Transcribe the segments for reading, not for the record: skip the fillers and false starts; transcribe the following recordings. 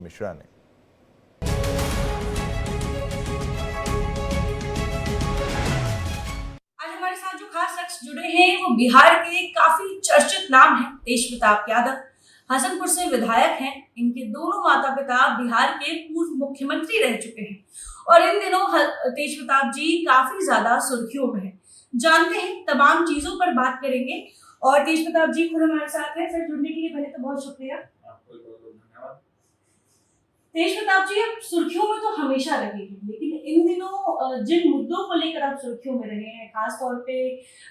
मिश्रा ने। आज हमारे साथ जो खास शख्स जुड़े हैं वो बिहार के काफी चर्चित नाम हैं तेज प्रताप यादव। हसनपुर से विधायक हैं। इनके दोनों माता पिता बिहार के पूर्व मुख्यमंत्री रह चुके हैं और इन दिनों तेज प्रताप जी काफी ज्यादा सुर्खियों में हैं। जानते हैं तमाम चीजों पर बात करेंगे और तेज प्रताप जी खुद हमारे साथ हैं। सर जुड़ने के लिए पहले तो बहुत शुक्रिया। आपको बहुत धन्यवाद। तेज प्रताप जी आप सुर्खियों में तो हमेशा रहे हैं, लेकिन इन दिनों जिन मुद्दों को लेकर आप सुर्खियों में रहे हैं, खास तौर पे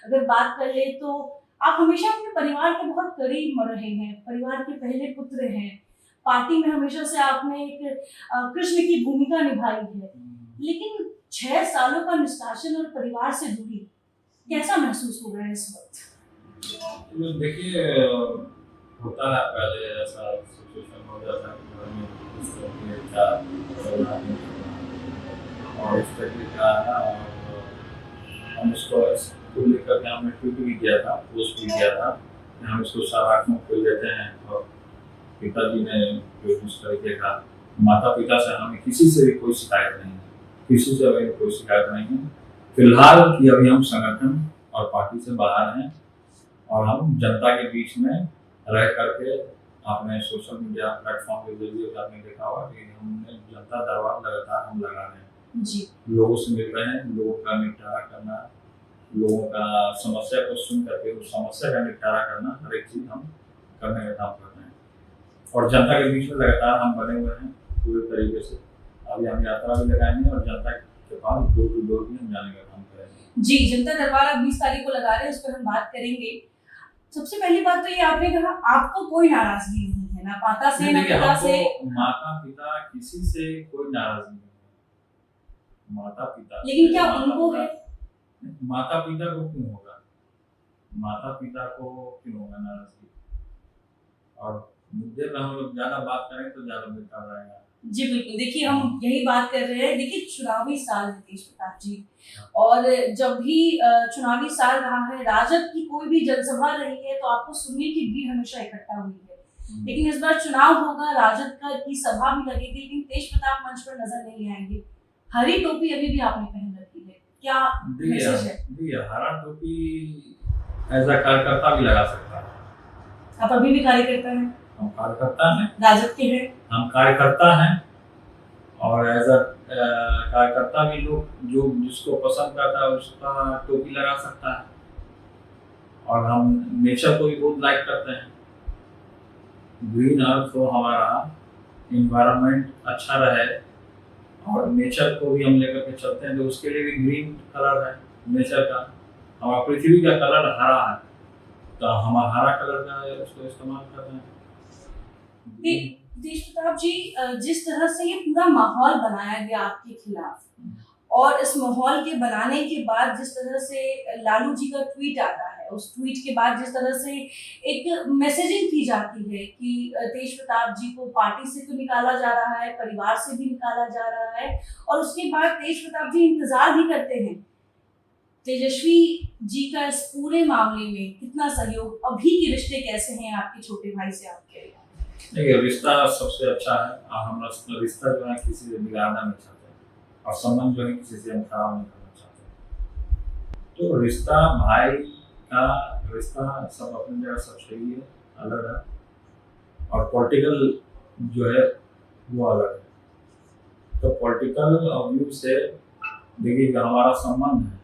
अगर बात कर ले तो आप हमेशा अपने परिवार के बहुत करीब रहे हैं, परिवार के पहले पुत्र हैं। पार्टी में हमेशा से आपने एक कृष्ण की भूमिका निभाई है, लेकिन 6 सालों का निष्कासन और परिवार से दूरी कैसा महसूस हो रहा है इस वक्त? देखिए, होता है पहले ऐसा सिचुएशन हो जाता है कि घर में इस तरह की क्या चल रहा है और इस तरह की क्या है ना, और हम इसको लेकर के हमने ट्वीट भी किया था, पोस्ट भी किया था कि हम इसको सराहना खोल देते हैं। और पिताजी ने जो इस तरीके का, माता पिता से हमें किसी से भी कोई शिकायत नहीं है, किसी से हमें कोई शिकायत नहीं है फिलहाल कि अभी हम संगठन और पार्टी से बाहर हैं और हम जनता के बीच में रह करके अपने सोशल मीडिया प्लेटफॉर्म के जरिए आपने देखा होगा कि हमने जनता दरबार लगातार हम लगा रहे हैं जी। लोगों से मिल रहे हैं, लोगों का निपटारा करना, लोगों का समस्या को सुन करके उस समस्या का निपटारा करना, हर एक चीज हम करने का काम कर रहे हैं और जनता के बीच में लगातार हम बने हुए हैं पूरे तरीके से। अभी हम यात्रा भी लगाएंगे और जनता के पास डोर टू डोर भी हम जाने का काम करेंगे। जी, जनता दरबार आप 20 तारीख को लगा रहे हैं, उस पर हम बात करेंगे। सबसे पहली बात तो ये आपने कहा आपको कोई नाराजगी नहीं है, ना माता से ना पिता से। माता पिता किसी से कोई नाराजगी नहीं, माता पिता लेकिन क्या उनको है? माता पिता को क्यों होगा, माता पिता को क्यों होगा नाराजगी? और मुद्दे पे हम लोग ज्यादा बात करें तो ज्यादा बेकार रहेगा। जी बिल्कुल, देखिए हम यही बात कर रहे हैं। देखिए चुनावी साल है तेज प्रताप जी, और जब भी चुनावी साल रहा है, राजद की कोई भी जनसभा रही है तो आपको सुनने की भीड़ हमेशा इकट्ठा हुई है। लेकिन इस बार चुनाव होगा, राजद की सभा भी लगेगी, लेकिन तेज प्रताप मंच पर नजर नहीं आएंगे। हरी टोपी अभी भी आपने पहन रखी है, क्या मैसेज है? देखिए, हरा टोपी एज अ कार्यकर्ता भी लगा सकता है। आप अभी भी कार्यकर्ता हैं? हम कार्यकर्ता हैं, राजद के हैं। हम कार्यकर्ता हैं और एज अ कार्यकर्ता भी लोग जो जिसको पसंद करता है उसका टोपी लगा सकता है। और हम नेचर को भी बहुत लाइक करते हैं, ग्रीन अर्थ हो, हमारा इन्वायरमेंट अच्छा रहे और नेचर को भी हम लेकर के चलते हैं, तो उसके लिए भी ग्रीन कलर है नेचर का। हमारा पृथ्वी का कलर हरा है तो हम हरा कलर का उसको इस्तेमाल कर रहे हैं। तेज प्रताप जी, जिस तरह से ये पूरा माहौल बनाया गया आपके खिलाफ, और इस माहौल के बनाने के बाद जिस तरह से लालू जी का ट्वीट आता है, उस ट्वीट के बाद जिस तरह से एक मैसेजिंग की जाती है कि तेज प्रताप जी को पार्टी से तो निकाला जा रहा है, परिवार से भी निकाला जा रहा है, और उसके बाद तेज प्रताप जी इंतजार भी करते हैं तेजस्वी जी का इस पूरे मामले में कितना सहयोग, अभी के रिश्ते कैसे हैं आपके छोटे भाई से आपके? देखिए, रिश्ता सबसे अच्छा है और हम रिश्ता जो है किसी से बिगाड़ना नहीं चाहते और संबंध जो है किसी से हम खराब नहीं करना चाहते। तो रिश्ता भाई का रिश्ता सब अपनी जगह सब सही है, अलग है, और पॉलिटिकल जो है वो अलग है। तो पॉलिटिकल व्यू से देखिए हमारा संबंध है,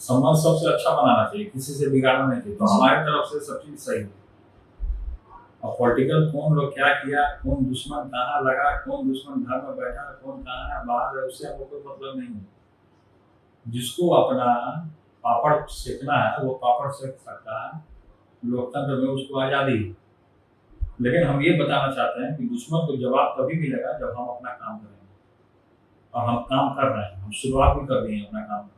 संबंध सबसे अच्छा बनाना चाहिए, किसी से बिगाड़ना नहीं चाहिए। तो हमारी तरफ से सब चीज सही है। और पॉलिटिकल कौन लोग क्या किया, कौन दुश्मन कहाँ लगा, कौन दुश्मन घर में बैठा, कौन कहाँ है बाहर है, उससे हमको कोई मतलब नहीं है। जिसको अपना पापड़ सेकना है वो पापड़ सेक सकता है, लोकतंत्र में उसको आज़ादी है। लेकिन हम ये बताना चाहते हैं कि दुश्मन को जवाब तभी मिलेगा जब हम अपना काम करेंगे, और हम काम कर रहे हैं, हम शुरुआत भी कर दिए अपना काम।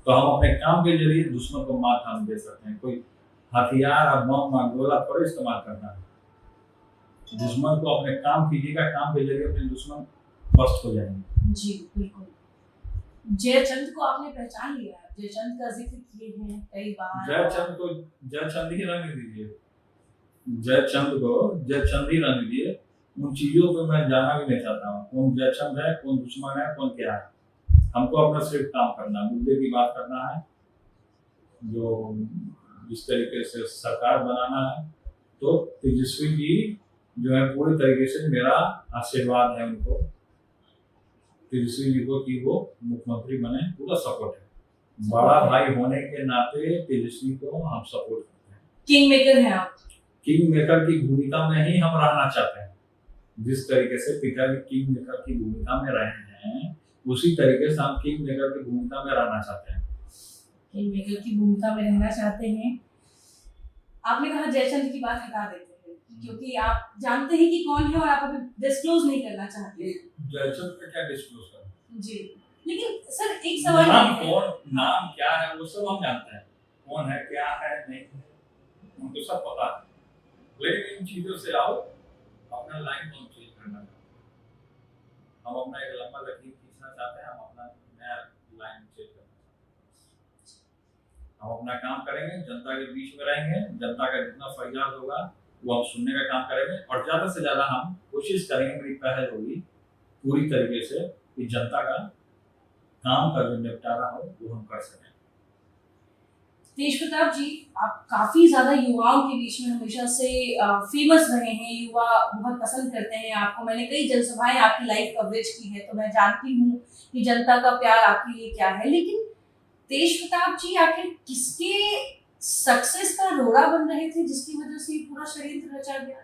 तो हम अपने काम के जरिए दुश्मन को मात हम दे सकते हैं। कोई हथियार और बम और गोला थोड़े इस्तेमाल करना है। दुश्मन को अपने काम कीजिएगा, काम के जरिए अपने दुश्मन ध्वस्त हो जाएंगे। जी बिल्कुल। जयचंद को आपने पहचान लिया है, जयचंद का जिक्र किए हैं कई बार। जयचंद को जयचंद ही रहने दीजिए, जयचंद को जयचंद ही रहने दीजिए। उन चीजों पे मैं जाना भी नहीं चाहता हूँ। कौन जयचंद है, कौन दुश्मन है, कौन क्या है। हमको अपना सिर्फ काम करना है, मुद्दे की बात करना है, जो जिस तरीके से सरकार बनाना है। तो तेजस्वी जी जो है पूरी तरीके से मेरा आशीर्वाद है उनको, तेजस्वी जी को, कि वो मुख्यमंत्री बने, पूरा सपोर्ट है। बड़ा भाई होने के नाते तेजस्वी को हम सपोर्ट करते हैं। किंग मेकर हैं आप। किंग मेकर की भूमिका में ही हम रहना चाहते हैं। जिस तरीके से पिताजी किंग मेकर की भूमिका में रहे हैं, उसी तरीके से हम किंग मेकर की भूमिका में रहना चाहते हैं। किंग मेकर की भूमिका में रहना चाहते हैं। आपने कहा जयचंद की बात हटा देते हैं, क्योंकि आप जानते हैं कि कौन है और आप अभी डिस्क्लोज नहीं करना चाहते। जयचंद का क्या डिस्क्लोज करना जी, लेकिन सर एक सवाल नाम क्या है वो सब हम जानते हैं, कौन है क्या है नहीं है उनको सब पता है। लेकिन इन चीजों से आओ अपना लाइन को चेंज करना चाहते हैं। हम अपना एक लंबा लकीर खींचना चाहते हैं, हम अपना नया लाइन चेंज करना चाहते हैं। हम अपना काम करेंगे, जनता के बीच में रहेंगे, जनता का जितना फरियाद होगा वो हम सुनने का काम करेंगे, और ज्यादा से ज्यादा हम कोशिश करेंगे, मेरी पहल होगी पूरी तरीके से कि जनता का काम का जो निपटारा हो वो हम कर सकें। तेज प्रताप जी, आप काफी ज्यादा युवाओं के बीच में हमेशा से फेमस रहे हैं, युवा बहुत पसंद करते हैं आपको। मैंने कई जनसभाएं आपकी लाइव कवरेज की है, तो मैं जानती हूँ कि जनता का प्यार आपके लिए क्या है। लेकिन तेज प्रताप जी आखिर किसके सक्सेस का रोड़ा बन रहे थे, जिसकी वजह से पूरा षड्यंत्र रचा गया?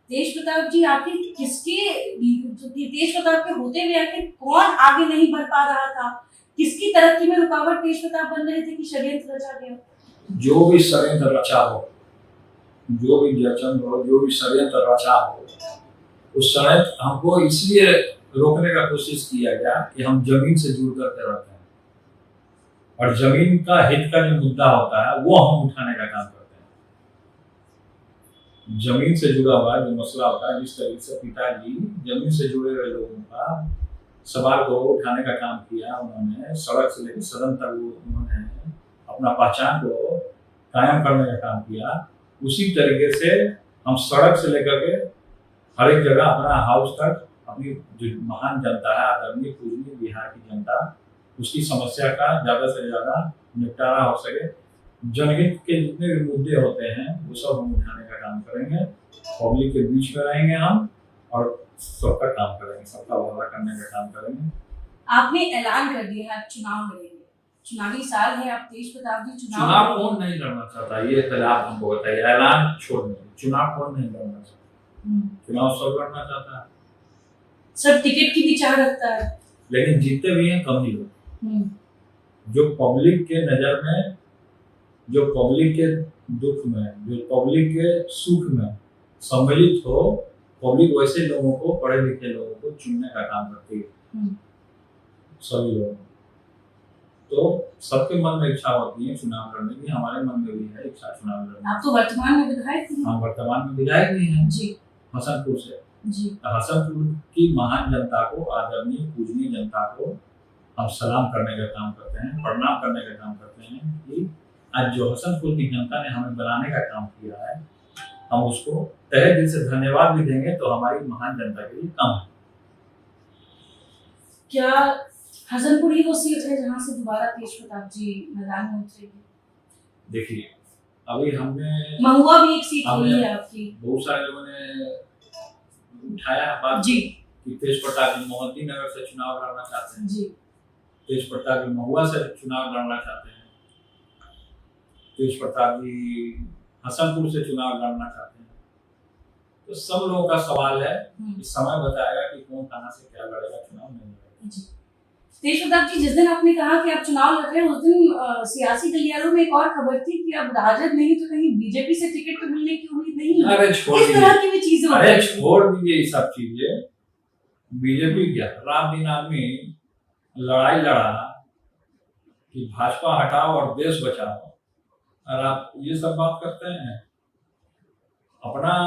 तेज प्रताप जी आखिर तेज प्रताप के होते हुए आखिर कौन आगे नहीं बढ़ पा रहा था? किसकी तरक्की में रुकावट तेज प्रताप बन रहे थे कि षड्यंत्र रचा गया? जो भी षड्यंत्र रचा हो, जो भी जयचंद हो, जो भी षड्यंत्र रचा हो, उस षड्यंत्र हमको इसलिए रोकने का कोशिश किया गया कि हम जमीन से जुड़ करके रहते हैं, और जमीन का हित का जो मुद्दा होता है वो हम उठाने का काम करते हैं। जमीन से जुड़ा हुआ जो मसला होता है, जिस तरीके से पिताजी जमीन से जुड़े हुए लोगों का सवाल को उठाने का काम किया, उन्होंने सड़क से लेकर सदन तक उन्होंने अपना पहचान को कायम करने का काम किया। उसी तरीके से हम सड़क से लेकर के हर एक जगह अपना हाउस तक अपनी जो महान जनता है, आदरणीय पूजनीय बिहार की जनता, उसकी समस्या का ज्यादा से ज्यादा निपटारा हो सके। जनहित के जितने भी मुद्दे होते हैं वो सब हम उठाने का काम करेंगे, पब्लिक के बीच में रहेंगे हम, और सबका काम करेंगे, सबका भला करने का काम करेंगे। आपने ऐलान कर दिया है आप चुनाव लड़ेंगे, चुनावी साल है, आप तेज प्रताप जी चुनाव कौन नहीं लड़ना चाहता, ये पहले आप हमको बताइए। ऐलान छोड़ दीजिए, चुनाव कौन नहीं लड़ना चाहता? चुनाव सब लड़ना चाहता है, सब टिकट की भी चाह रखता है, लेकिन जीतते भी हैं कम ही लोग। जो पब्लिक के नजर में, जो पब्लिक के दुख में, जो पब्लिक के सुख में सम्मिलित हो, पब्लिक वैसे लोगों को, पढ़े लिखे लोगों को चुनने का काम करती है, सभी लोग। तो सबके मन में इच्छा होती है चुनाव लड़ने की, हमारे मन में भी है इच्छा चुनाव लड़ने। आप तो वर्तमान में विधायक हैं। हम वर्तमान में विधायक भी हैं जी, हसनपुर से जी। हसनपुर की महान जनता को, आदरणीय पूजनीय जनता को हम सलाम करने का काम करते हैं, प्रणाम करने का काम करते हैं कि आज जो हसनपुर की जनता ने हमें बनाने का काम किया है, हम उसको तहे दिल से धन्यवाद भी देंगे तो हमारी महान जनता के लिए कम है। क्या हसनपुर ही वो सीट है जहां से दोबारा तेज प्रताप जी मैदान में उतरेंगे? देखिए, अभी हमने महुआ भी एक सीट हुई है आपकी, बहुत सारे लोगों ने उठाया बात जी कि तेज प्रताप जी मोहद्दी नगर से चुनाव लड़ना चाहते हैं, जी, तेज प्रताप जी महुआ से चुनाव लड़ना चाहते हैं, तेज प्रताप जी हसनपुर से चुनाव लड़ना चाहते हैं। तो सब लोगों का सवाल है कि समय बताएगा कि कौन कहां से क्या लड़ेगा, चुनाव नहीं लड़ेगा। तेज प्रताप जी, जिस दिन आपने कहा कि आप चुनाव लड़ रहे हैं, उस दिन सियासी गलियारों में एक और खबर थी कि अब राजद नहीं तो कहीं बीजेपी से टिकट तो मिलने की उम्मीद नहीं है। अरे छोड़ इस तरह की भी चीजें, अरे छोड़ दीजिए ये सब चीजें। बीजेपी क्या, रात दिन आदमी लड़ाई लड़ा कि भाजपा हटाओ और देश बचाओ, और आप ये सब बात करते हैं। अपना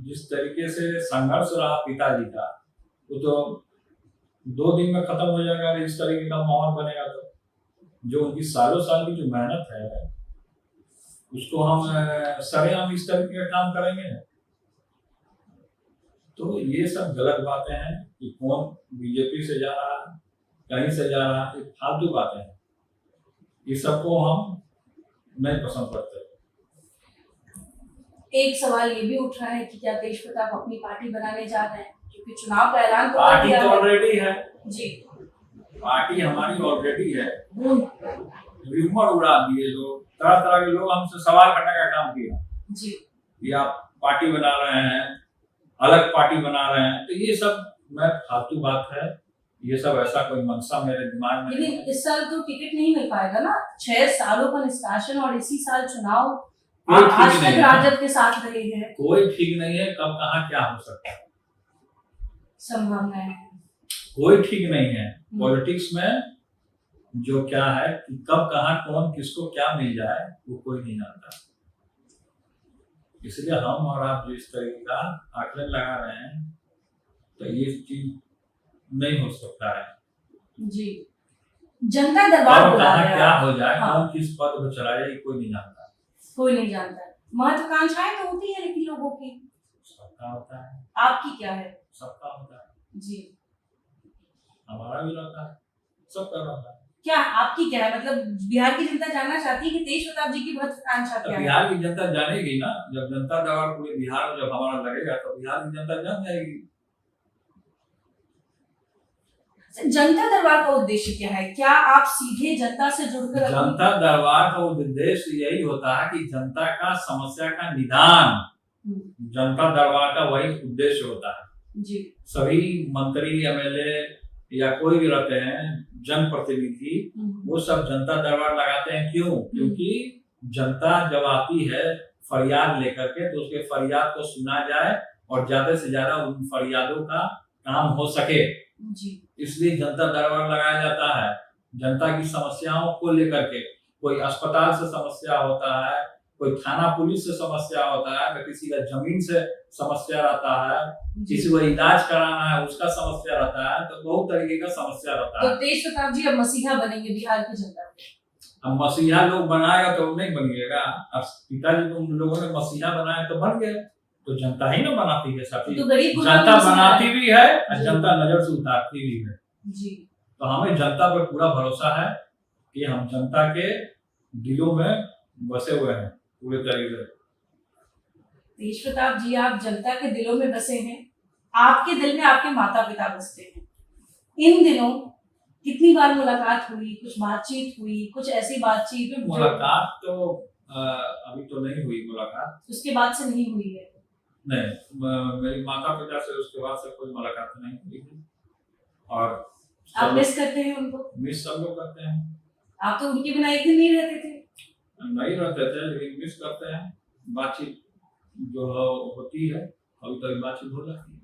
जिस तरीके से संघर्ष रहा पिताजी का, वो तो 2 दिन में खत्म हो जाएगा। इस तरीके का माहौल बनेगा तो जो उनकी सालों साल की जो मेहनत है उसको हम सरेआम इस तरीके का काम करेंगे तो ये सब गलत बातें हैं कि कौन बीजेपी से जा रहा है, कहीं से जा रहा है, ये फालतू बातें हैं। ये सबको हम नहीं पसंद करते। एक सवाल ये भी उठ रहा है कि क्या तेज प्रताप अपनी पार्टी बनाने जा रहे हैं, क्योंकि चुनाव का ऐलान तो कर पार्टी दिया तो है। ऑलरेडी है जी, पार्टी हमारी ऑलरेडी है। रूमर उड़ा दिए लोग, तरह तरह के लोग हमसे सवाल करने का काम किया जी, कि आप पार्टी बना रहे हैं, अलग पार्टी बना रहे हैं, तो ये सब मैं फालतू बात है। ये सब ऐसा कोई मंशा मेरे दिमाग में नहीं लेकिन है। इस साल तो टिकट नहीं मिल पाएगा ना, 6 सालों का निष्कासन और इसी साल चुनाव। कोई आप ठीक आज नहीं तक है। राजद के साथ रहे हैं, कोई ठीक नहीं है, कब कहाँ क्या हो सकता है, संभव है। कोई ठीक नहीं है। पॉलिटिक्स में जो क्या है कि कब कहाँ कौन किसको क्या मिल जाए वो कोई नहीं जानता। इसलिए हम और आप जो इस तरीके का आकलन लगा रहे हैं तो ये चीज नहीं हो सकता है। जी, जनता दरबार कब बुला कहाँ रहे हैं क्या आप। हो जाए, हाँ। कौन किस पद पर चला जाए, ये कोई नहीं जानता। कोई नहीं जानता है। महत्वाकांक्षाएं तो होती है लेकिन लोगों की। सबका होता है, आपकी क्या है? सबका होता है, जी, हमारा भी रहता है, सबका रहता है। क्या आपकी क्या है? मतलब बिहार की जनता जानना चाहती है कि तेज प्रताप जी की महत्वाकांक्षा तो क्या है? बिहार की जनता जानेगी ना, जब जनता दरबार पूरे बिहार में जब हमारा लगेगा तो बिहार की जनता जान जाएगी। जनता दरबार का उद्देश्य क्या है? क्या आप सीधे जनता से जुड़कर जनता दरबार का उद्देश्य यही होता है कि जनता का समस्या का निदान, जनता दरबार का वही उद्देश्य होता है। जी, सभी मंत्री, एमएलए या कोई भी रहते हैं जनप्रतिनिधि, वो सब जनता दरबार लगाते हैं। क्यों? क्योंकि जनता जब आती है फरियाद लेकर के तो उसके फरियाद को सुना जाए और ज्यादा से ज्यादा उन फरियादों का काम हो सके, जी, इसलिए जनता दरबार लगाया जाता है। जनता की समस्याओं को लेकर के, कोई अस्पताल से समस्या होता है, कोई थाना पुलिस से समस्या होता है, तो किसी का जमीन से समस्या रहता है, किसी को इलाज कराना है उसका समस्या रहता है, तो बहुत तरीके का समस्या रहता तो है। तेज प्रताप जी अब मसीहा बनेंगे बिहार की जनता के। अब मसीहा लोग बनाएगा तो नहीं बनिएगा। अब पिताजी को उन लोगों ने मसीहा बनाया तो बन गए, तो जनता ही ना बनाती है साथी। तो गरीब गुलाम जनता मसीहा बनाती भी है और जी। जनता नजर से उतारती भी है। जी, तो हमें जनता पर पूरा भरोसा है कि हम जनता के दिलों में बसे हुए हैं पूरे तरीके से। तेज प्रताप जी आप जनता के दिलों में बसे हैं, आपके दिल में आपके माता पिता बसते हैं। इन दिनों कितनी बार मुलाकात हुई, कुछ बातचीत हुई, कुछ ऐसी बातचीत जो मुलाकात तो अभी तो नहीं हुई मुलाकात। उसके बाद से नहीं हुई है? नहीं, मेरी माता पिता से उसके बाद से कोई मुलाकात नहीं हुई है। और आप मिस करते हैं उनको? मिस सब लोग करते हैं। आप तो उनके बिना एक दिन नहीं रहते थे। नहीं रहते थे लेकिन मिस करते हैं। बातचीत जो होती है अभी तक बातचीत हो जाती है।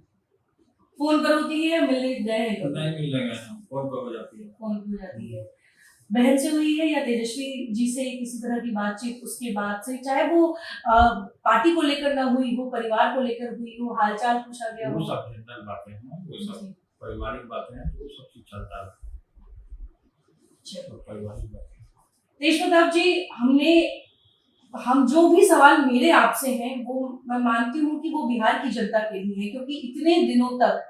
फोन पर होती है या मिलने गए हैं कभी? नहीं मिलेंगे हम, फोन पर हो जाती है। फोन पर हो जाती है। बहन से हुई है या तेजस्वी जी से किसी तरह की बातचीत उसके बाद से, चाहे वो पार्टी को लेकर ना हुई हो, परिवार को लेकर हुई हो, हालचाल पूछा गया वो हो? सब जनरल बातें हैं, वो सब पारिवारिक बातें हैं, तो वो सब चीज चलता है। चलो, पारिवारिक बातें। तेज प्रताप जी, हम जो भी सवाल मेरे आपसे हैं वो मैं मानती हूँ कि वो बिहार की जनता के लिए है, क्योंकि इतने दिनों तक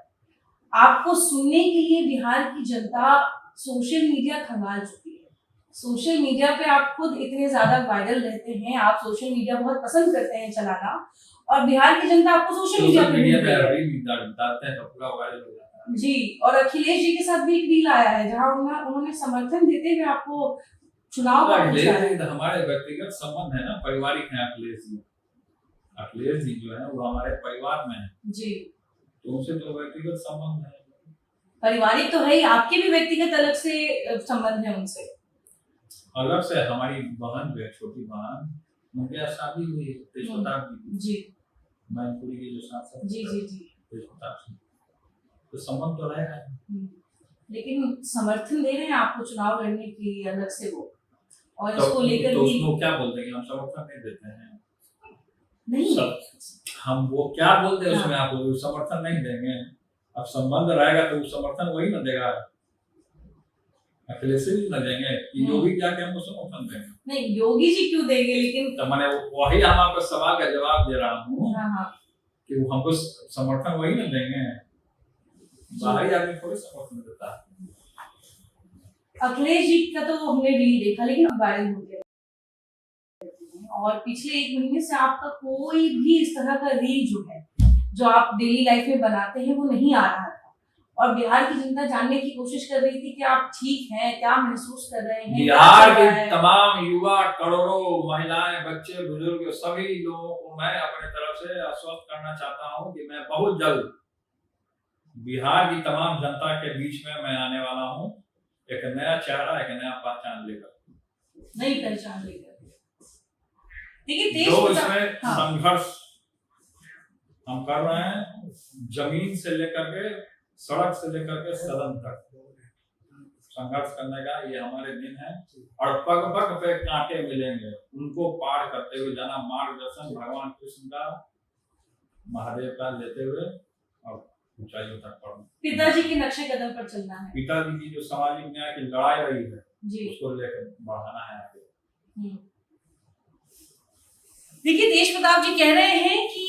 आपको सुनने के लिए बिहार की जनता सोशल मीडिया खंगाल चुकी है। सोशल मीडिया पे आप खुद इतने ज्यादा वायरल रहते हैं, आप सोशल मीडिया बहुत पसंद करते हैं चलाना, और बिहार की जनता आपको सोशल मीडिया पे ढूंढ रही है। अभी भी डालते हैं तो पूरा वायरल हो जाता है। जी, और अखिलेश जी के साथ भी एक रील आया है जहां उन्होंने समर्थन देते हुए आपको चुनाव का पूछा है। अखिलेश जी हमारे व्यक्तिगत संबंध है ना, पारिवारिक है अखिलेश जी। अखिलेश जी जो है वो हमारे परिवार में है जी, तो उनसे तो व्यक्तिगत संबंध है। पारिवारिक तो है ही, आपके भी व्यक्तिगत अलग से संबंध है उनसे? अलग से हमारी बहन है, छोटी बहन, उनके यहाँ शादी हुई है तेज प्रताप जी, मैनपुरी के जो सांसद जी, जी, जी, तेज प्रताप सिंह, तो संबंध तो रहेगा। लेकिन समर्थन दे रहे हैं आपको चुनाव लड़ने के लिए अलग से वो, और तो इसको लेकर तो भी उसको क्या बोलते हैं कि हम समर्थन नहीं देते हैं? नहीं, हम वो क्या बोलते हैं हाँ। उसमें, आप समर्थन नहीं देंगे। अब संबंध रहेगा तो समर्थन वही ना देगा, अखिलेश जी न देंगे कि योगी जाके हमको समर्थन देंगे? नहीं, योगी जी क्यों देंगे? लेकिन तो मैंने वही हम आपको सवाल का जवाब दे रहा हूँ हाँ, हाँ, कि वो हमको समर्थन वही ना देंगे, बाहरी आदमी थोड़ी समर्थन देता है। अखिलेश जी का तो हमने रील देखा, लेकिन वायरल हो गया, और पिछले 1 महीने से आपका कोई भी इस तरह का रील जो आप डेली लाइफ में बनाते हैं वो नहीं आ रहा था, और बिहार की जनता जानने की कोशिश कर रही थी कि आप ठीक हैं, क्या महसूस कर रहे हैं। बिहार के तमाम युवा, करोड़ों महिलाएं, बच्चे, बुजुर्ग, सभी लोगों को मैं अपने तरफ से आश्वस्त करना चाहता हूं कि मैं बहुत जल्द बिहार की तमाम जनता के बीच में मैं आने वाला हूं, एक नया चेहरा, एक नया पहचान लेकर, नई पहचान लेकर। देखिए जो इसमें संघर्ष हम कर रहे हैं, जमीन से लेकर के सड़क से लेकर के सदन तक संघर्ष करने का ये हमारे दिन है, और पग पग पे कांटे मिलेंगे, उनको पार करते हुए जाना, मार्गदर्शन भगवान कृष्ण का, महादेव का लेते हुए और ऊंचाइयों तक पढ़ना। पिताजी के नक्शे कदम पर चलना है, पिताजी की जो सामाजिक न्याय की लड़ाई रही है जी, उसको लेकर बढ़ाना है आगे। देखिए तेज प्रताप जी कह रहे हैं कि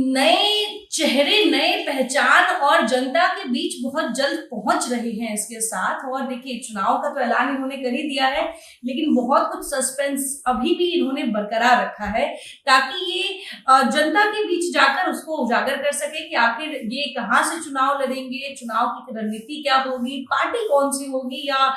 नए चेहरे, नए पहचान और जनता के बीच बहुत जल्द पहुंच रहे हैं इसके साथ। और देखिए चुनाव का तो ऐलान इन्होंने कर ही दिया है, लेकिन बहुत कुछ सस्पेंस अभी भी इन्होंने बरकरार रखा है, ताकि ये जनता के बीच जाकर उसको उजागर कर सके कि आखिर ये कहाँ से चुनाव लड़ेंगे, चुनाव की रणनीति क्या होगी, पार्टी कौन सी होगी, या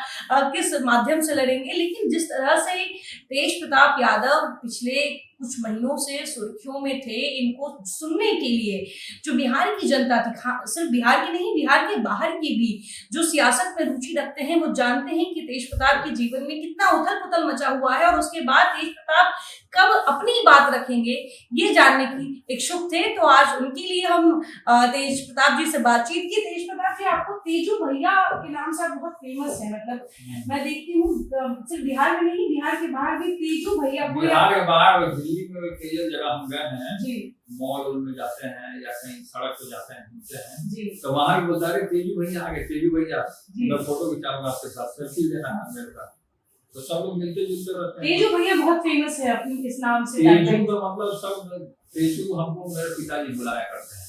किस माध्यम से लड़ेंगे। लेकिन जिस तरह से तेज प्रताप यादव पिछले कुछ महीनों से सुर्खियों में थे, इनको सुनने के लिए जो बिहार की जनता थी, सिर्फ बिहार की नहीं, बिहार के बाहर की भी जो सियासत में रुचि रखते हैं, वो जानते हैं कि तेज प्रताप के जीवन में कितना उथल पुथल मचा हुआ है, और उसके बाद तेज प्रताप कब अपनी बात रखेंगे ये जानने की इच्छुक थे। तो आज उनके लिए हम तेज प्रताप जी से बातचीत की। तेज प्रताप जी, आपको तेजू भैया के नाम से बहुत फेमस है, मतलब मैं देखती हूँ सिर्फ बिहार में नहीं, बिहार के बाहर भी तेजू भैया। बिहार के बाहर दिल्ली में कई जगह हम गए हैं जी, मॉल में जाते हैं या कहीं सड़क पे जाते हैं, घूमते हैं जी, तो वहाँ भी बोलता है तेजू भैया आ गए, तेजू भैया, मैं फोटो खिंचाऊंगा आपके साथ, सेल्फी लेना है मेरे साथ, तो सब लोग मिलते जुलते रहते हैं। तेजू भैया बहुत फेमस है अपनी इस नाम से। तेजू का मतलब सब, तेजू हमको मेरे पिताजी बुलाया करते हैं,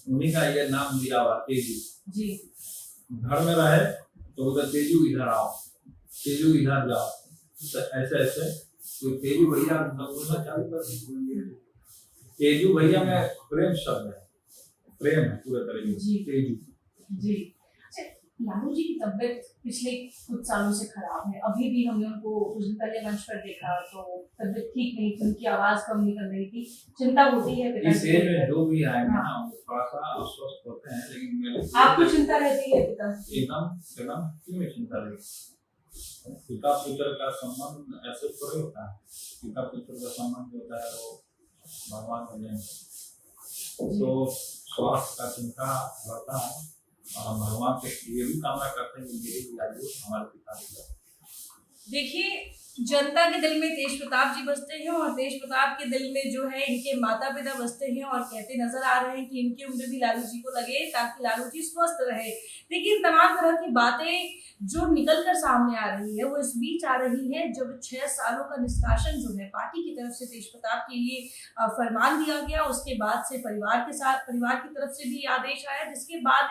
उन्हीं का ये नाम दिया हुआ तेजू जी। घर में रहे तो उधर तेजू इधर आओ, तेजू इधर जाओ, तो ऐसे ऐसे तो तेजू भैया बोलना चालू कर दिया। तेजू भैया में प्रेम शब्द है, प्रेम है पूरे तरीके से तेजू जी। अच्छा, लालू जी की तबीयत पिछले कुछ सालों से खराब है, अभी भी हमने उनको कुछ दिन पहले मंच पर देखा तो तबीयत ठीक नहीं थी, उनकी आवाज कम नहीं कर रही थी, चिंता होती है। इस एज में जो भी आएगा ना वो थोड़ा सा अस्वस्थ होते हैं, लेकिन मेरे आपको चिंता रहती है पिता? एकदम क्यों चिंता रहेगी, पिता पुत्र का संबंध ऐसे थोड़े होता है, पिता पुत्र का संबंध होता है वो भगवान बने, तो स्वास्थ्य का चिंता रहता है, और हम भगवान से ये भी कामना करते हैं कि मेरे भी आयु हमारे पिता की। देखिए जनता के दिल में तेज प्रताप जी बसते हैं, और तेज प्रताप के दिल में जो है इनके माता पिता बसते हैं, और कहते नजर आ रहे हैं कि इनकी उम्र भी लालू जी को लगे ताकि लालू जी स्वस्थ रहे। लेकिन तमाम तरह की बातें जो निकल कर सामने आ रही है वो इस बीच आ रही है जब 6 सालों का निष्कासन जो है पार्टी की तरफ से तेज प्रताप के लिए फरमान दिया गया, उसके बाद से परिवार की तरफ से भी आदेश आया, जिसके बाद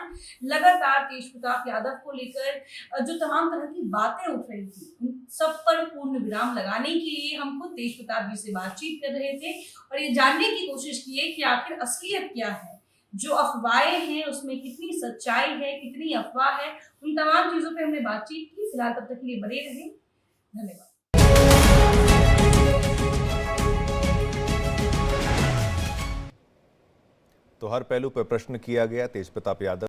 लगातार तेज प्रताप यादव को लेकर जो तमाम तरह की बातें उठ रही थी, उन सब पर पूर्ण विराम लगाने के लिए हम खुद तेज प्रताप जी से बातचीत कर रहे थे, और ये जानने की कोशिश किए कि आखिर असलियत क्या है, जो अफवाहें हैं उसमें कितनी सच्चाई है, कितनी अफवाह है, उन तमाम चीजों पे हमने बातचीत की। फिलहाल तब तक के लिए बने रहे, धन्यवाद। तो हर पहलू पर प्रश्न किया गया तेज प्रताप यादव